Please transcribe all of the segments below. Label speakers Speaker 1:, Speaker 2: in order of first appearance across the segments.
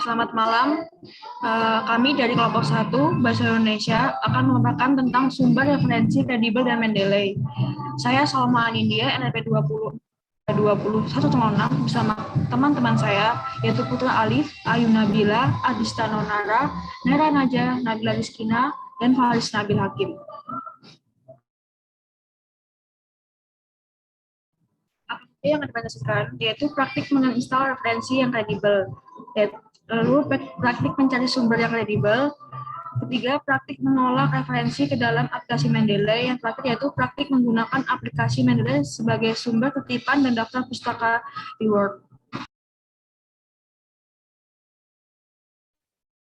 Speaker 1: Selamat malam. Kami dari kelompok 1 Bahasa Indonesia akan memaparkan tentang sumber referensi kredibel dan Mendeley. Saya Salma Anindya, NLP 2106 bersama teman-teman saya, yaitu Putra Alif, Ayu Nabila, Adista Nonara, Nera Naja, Nabila Rizkina, dan Faris Nabil Hakim. Yang dipresentasikan yaitu praktik menginstal referensi yang kredibel, lalu praktik mencari sumber yang kredibel, ketiga praktik menolak referensi ke dalam aplikasi Mendeley, yang terakhir yaitu praktik menggunakan aplikasi Mendeley sebagai sumber kutipan dan daftar pustaka di Word.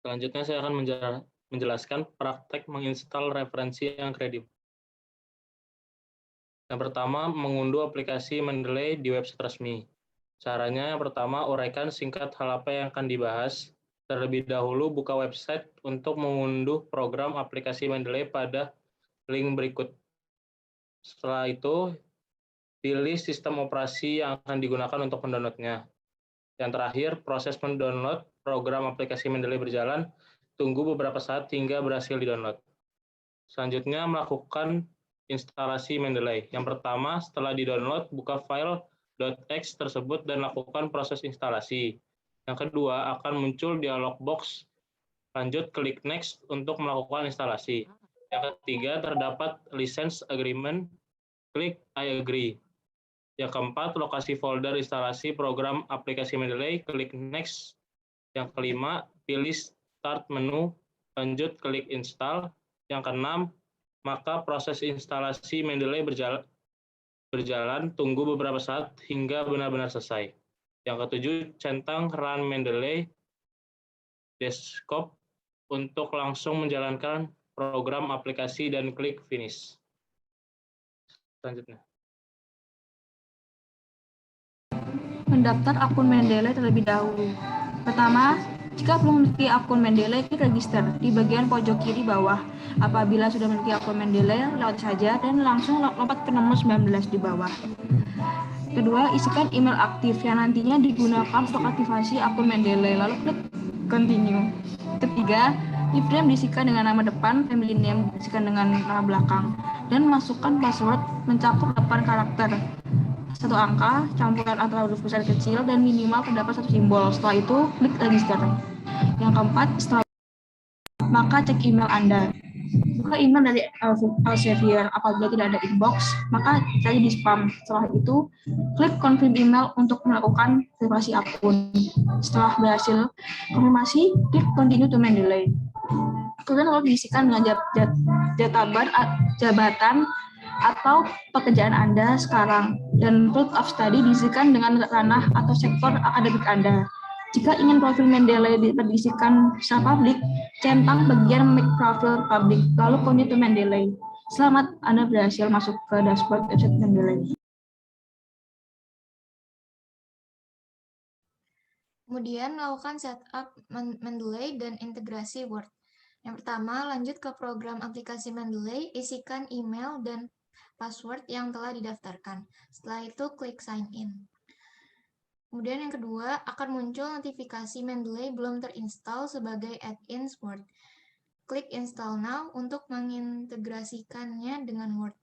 Speaker 2: Selanjutnya saya akan menjelaskan praktek menginstal referensi yang kredibel. Yang pertama, mengunduh aplikasi Mendeley di website resmi. Caranya yang pertama, uraikan singkat hal apa yang akan dibahas. Terlebih dahulu, buka website untuk mengunduh program aplikasi Mendeley pada link berikut. Setelah itu, pilih sistem operasi yang akan digunakan untuk mendownloadnya. Yang terakhir, proses mendownload program aplikasi Mendeley berjalan. Tunggu beberapa saat hingga berhasil di-download. Selanjutnya, melakukan instalasi Mendeley. Yang pertama, setelah di-download, buka file .x tersebut dan lakukan proses instalasi. Yang kedua, akan muncul dialog box. Lanjut, klik Next untuk melakukan instalasi. Yang ketiga, terdapat license agreement. Klik I agree. Yang keempat, lokasi folder instalasi program aplikasi Mendeley. Klik Next. Yang kelima, pilih Start menu. Lanjut, klik Install. Yang keenam, maka proses instalasi Mendeley berjalan, tunggu beberapa saat hingga benar-benar selesai. Yang ketujuh, centang Run Mendeley Desktop untuk langsung menjalankan program aplikasi dan klik Finish. Selanjutnya.
Speaker 1: Mendaftar akun Mendeley terlebih dahulu. Pertama, jika belum memiliki akun Mendeley, klik register di bagian pojok kiri bawah. Apabila sudah memiliki akun Mendeley, lewat saja dan langsung lompat ke nomor 19 di bawah. Kedua, isikan email aktif yang nantinya digunakan untuk aktivasi akun Mendeley, lalu klik continue. Ketiga, nickname diisikan dengan nama depan, family name diisikan dengan nama belakang, dan masukkan password mencakup 8 karakter. 1 angka, campuran antara huruf besar kecil, dan minimal terdapat 1 simbol. Setelah itu, klik register. Yang keempat, setelah maka cek email Anda. Buka email dari Elsevier. Apabila tidak ada inbox, maka cari di spam. Setelah itu, klik confirm email untuk melakukan verifikasi akun. Setelah berhasil konfirmasi, klik continue to Mendeley. Kemudian lalu diisikan dengan jabatan atau pekerjaan Anda sekarang, dan field of study diisikan dengan ranah atau sektor akademik Anda. Jika ingin profil Mendeley diisikan secara publik, centang bagian make profile public, lalu continue to Mendeley. Selamat, Anda berhasil masuk ke dashboard website Mendeley.
Speaker 3: Kemudian melakukan setup Mendeley dan integrasi Word. Yang pertama, lanjut ke program aplikasi Mendeley, isikan email dan password yang telah didaftarkan. Setelah itu, klik sign in. Kemudian yang kedua, akan muncul notifikasi Mendeley belum terinstall sebagai add-ins Word. Klik Install Now untuk mengintegrasikannya dengan Word.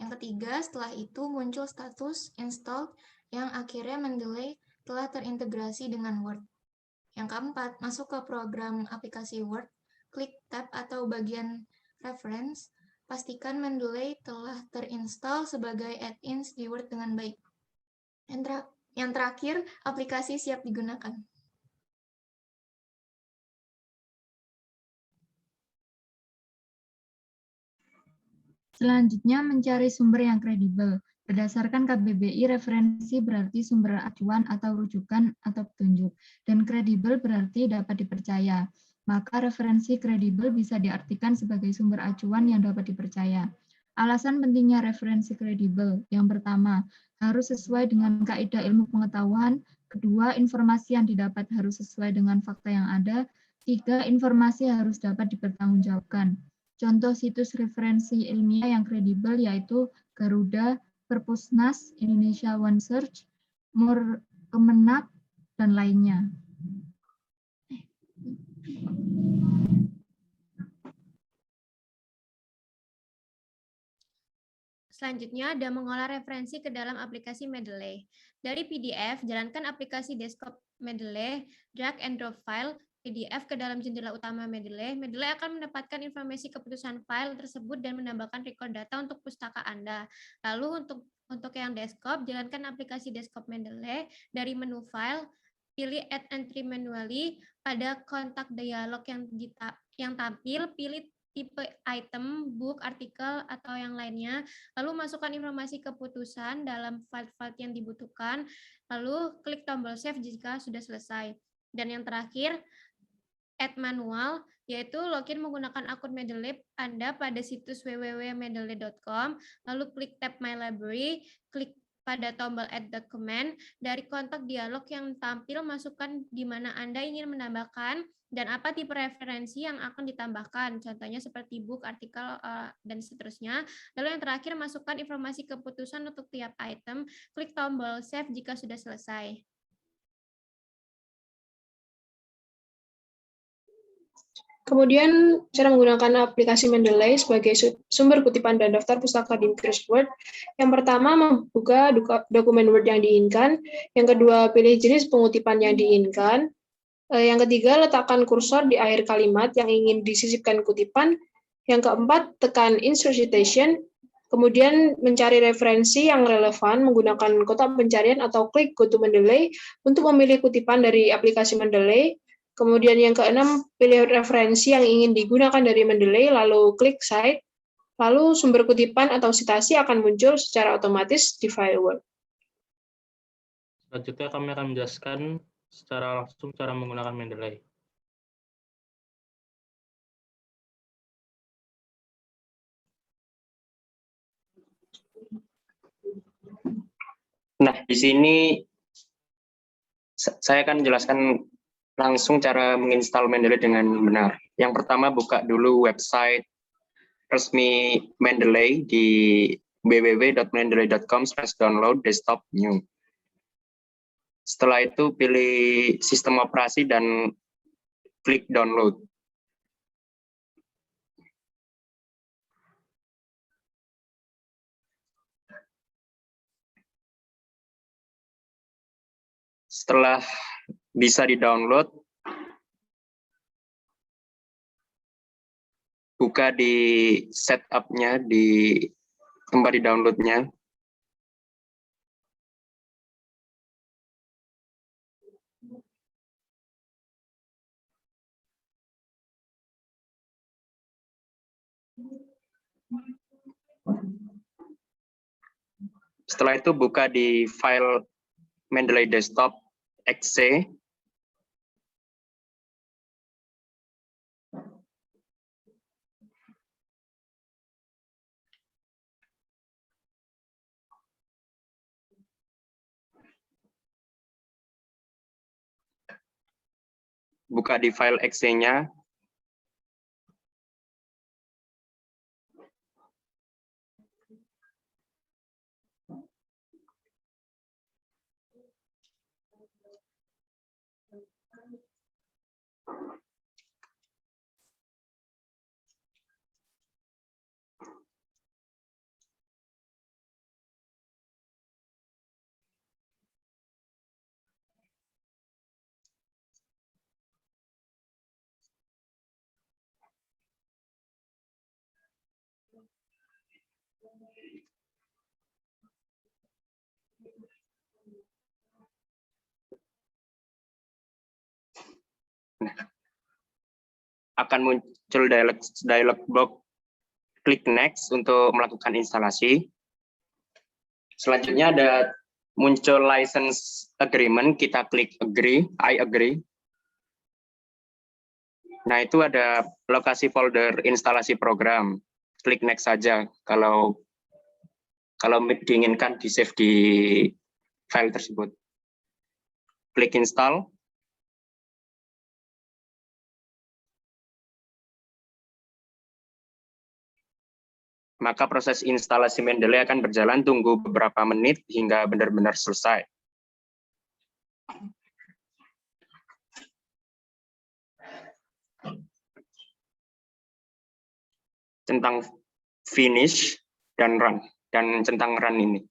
Speaker 3: Yang ketiga, setelah itu muncul status installed yang akhirnya Mendeley telah terintegrasi dengan Word. Yang keempat, masuk ke program aplikasi Word, klik tab atau bagian Reference, pastikan Mendeley telah terinstall sebagai add-ins di Word dengan baik. Yang terakhir, aplikasi siap digunakan.
Speaker 4: Selanjutnya, mencari sumber yang kredibel. Berdasarkan KBBI, referensi berarti sumber acuan atau rujukan atau petunjuk, dan kredibel berarti dapat dipercaya. Maka referensi kredibel bisa diartikan sebagai sumber acuan yang dapat dipercaya. Alasan pentingnya referensi kredibel. Yang pertama, harus sesuai dengan kaidah ilmu pengetahuan. Kedua, informasi yang didapat harus sesuai dengan fakta yang ada. Tiga, informasi harus dapat dipertanggungjawabkan. Contoh situs referensi ilmiah yang kredibel yaitu Garuda, Perpusnas, Indonesia One Search, Kemenak, dan lainnya.
Speaker 5: Selanjutnya ada mengolah referensi ke dalam aplikasi Mendeley. Dari PDF, jalankan aplikasi desktop Mendeley, drag and drop file PDF ke dalam jendela utama Mendeley. Mendeley akan mendapatkan informasi keputusan file tersebut dan menambahkan record data untuk pustaka Anda. Lalu untuk yang desktop, jalankan aplikasi desktop Mendeley. Dari menu file, pilih Add Entry Manually. Pada kontak dialog yang tampil, pilih tipe item, book, artikel, atau yang lainnya. Lalu masukkan informasi keputusan dalam file-file yang dibutuhkan. Lalu klik tombol save jika sudah selesai. Dan yang terakhir, add manual, yaitu login menggunakan akun Mendeley Anda pada situs www.mendeley.com. Lalu klik tab My Library, klik pada tombol Add Document. Dari kontak dialog yang tampil, masukkan di mana Anda ingin menambahkan dan apa tipe referensi yang akan ditambahkan, contohnya seperti book, artikel, dan seterusnya. Lalu yang terakhir, masukkan informasi keputusan untuk tiap item, klik tombol save jika sudah selesai.
Speaker 6: Kemudian, cara menggunakan aplikasi Mendeley sebagai sumber kutipan dan daftar pustaka di Microsoft Word. Yang pertama, membuka dokumen Word yang diinginkan. Yang kedua, pilih jenis pengutipan yang diinginkan. Yang ketiga, letakkan kursor di akhir kalimat yang ingin disisipkan kutipan. Yang keempat, tekan Insert Citation. Kemudian mencari referensi yang relevan menggunakan kotak pencarian atau klik Go to Mendeley untuk memilih kutipan dari aplikasi Mendeley. Kemudian yang keenam, pilih referensi yang ingin digunakan dari Mendeley, lalu klik Cite. Lalu sumber kutipan atau sitasi akan muncul secara otomatis di file Word.
Speaker 2: Selanjutnya kami akan menjelaskan secara langsung cara menggunakan Mendeley.
Speaker 7: Nah, di sini saya akan menjelaskan langsung cara menginstal Mendeley dengan benar. Yang pertama, buka dulu website resmi Mendeley di www.mendeley.com/download desktop new. Setelah itu pilih sistem operasi dan klik download. Setelah bisa di-download, buka di setup-nya di tempat di-download-nya. Setelah itu buka di file Mendeley Desktop exe. Buka di file exe-nya. Akan muncul dialog box, klik next untuk melakukan instalasi. Selanjutnya ada muncul license agreement, kita klik agree, I agree. Nah, itu ada lokasi folder instalasi program. Klik next saja kalau diinginkan di save di file tersebut. Klik install. Maka proses instalasi Mendeley akan berjalan, tunggu beberapa menit hingga benar-benar selesai. centang finish dan run, dan centang run ini.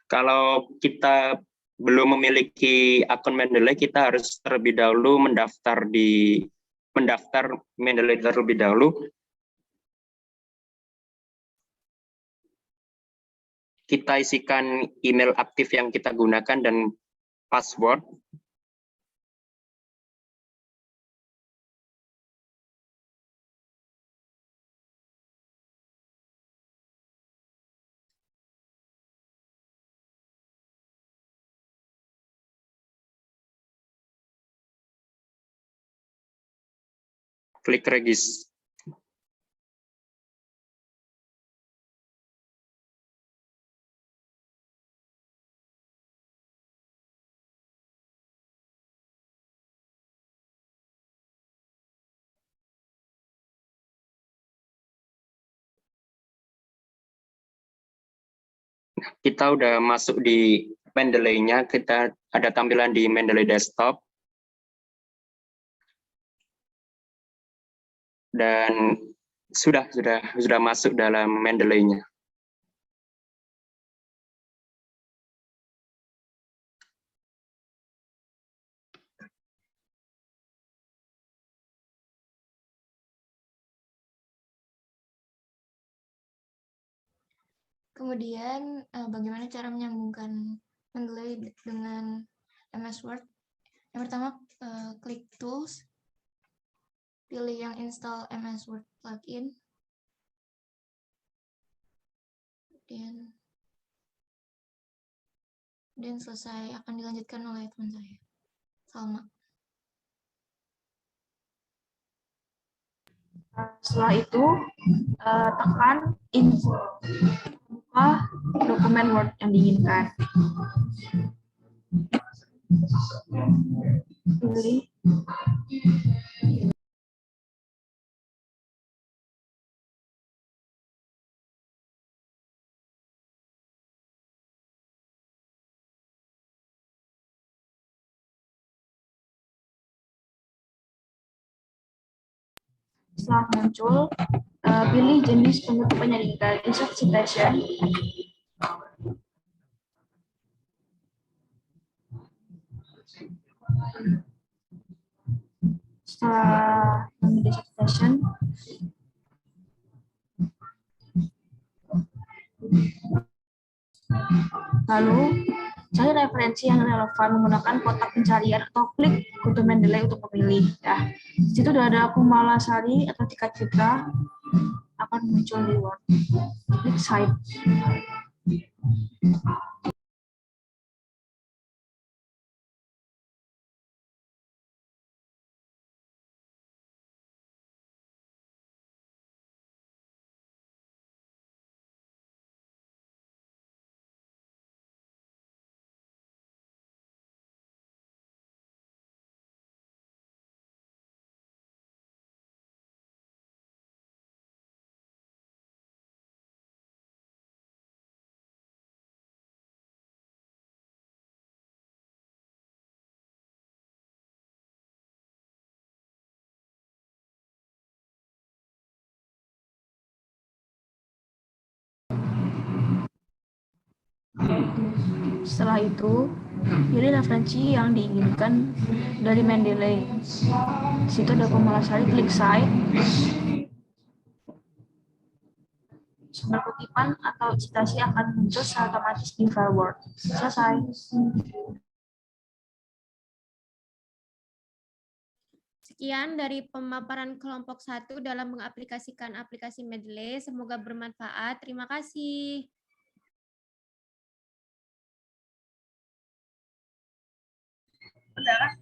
Speaker 7: Kalau kita belum memiliki akun Mendeley, kita harus terlebih dahulu mendaftar Mendeley terlebih dahulu. Kita isikan email aktif yang kita gunakan dan password. Klik register. Kita udah masuk di Mendeley-nya, kita ada tampilan di Mendeley Desktop. Dan sudah masuk dalam Mendeley-nya.
Speaker 3: Kemudian bagaimana cara menyambungkan Mendeley dengan MS Word? Yang pertama, klik Tools, pilih yang install MS Word plugin, dan selesai akan dilanjutkan oleh teman saya, Salma.
Speaker 1: Setelah itu tekan info, buka dokumen Word yang diinginkan. Pilih setelah muncul, pilih jenis penutupan yang diinginkan, insert citation. Setelah memilih citation, lalu cari referensi yang relevan menggunakan kotak pencarian atau klik kutu Mendeley untuk memilih. Ya, di situ sudah ada Kumalasari atau Tika Citra akan muncul di Word. Klik Site. Setelah itu, pilih referensi yang diinginkan dari Mendeley. Di situ ada Kumalasari, klik Cite. Sumber kutipan atau citasi akan muncul secara otomatis di file Word. Selesai.
Speaker 5: Sekian dari pemaparan kelompok 1 dalam mengaplikasikan aplikasi Mendeley. Semoga bermanfaat. Terima kasih.
Speaker 1: Udah.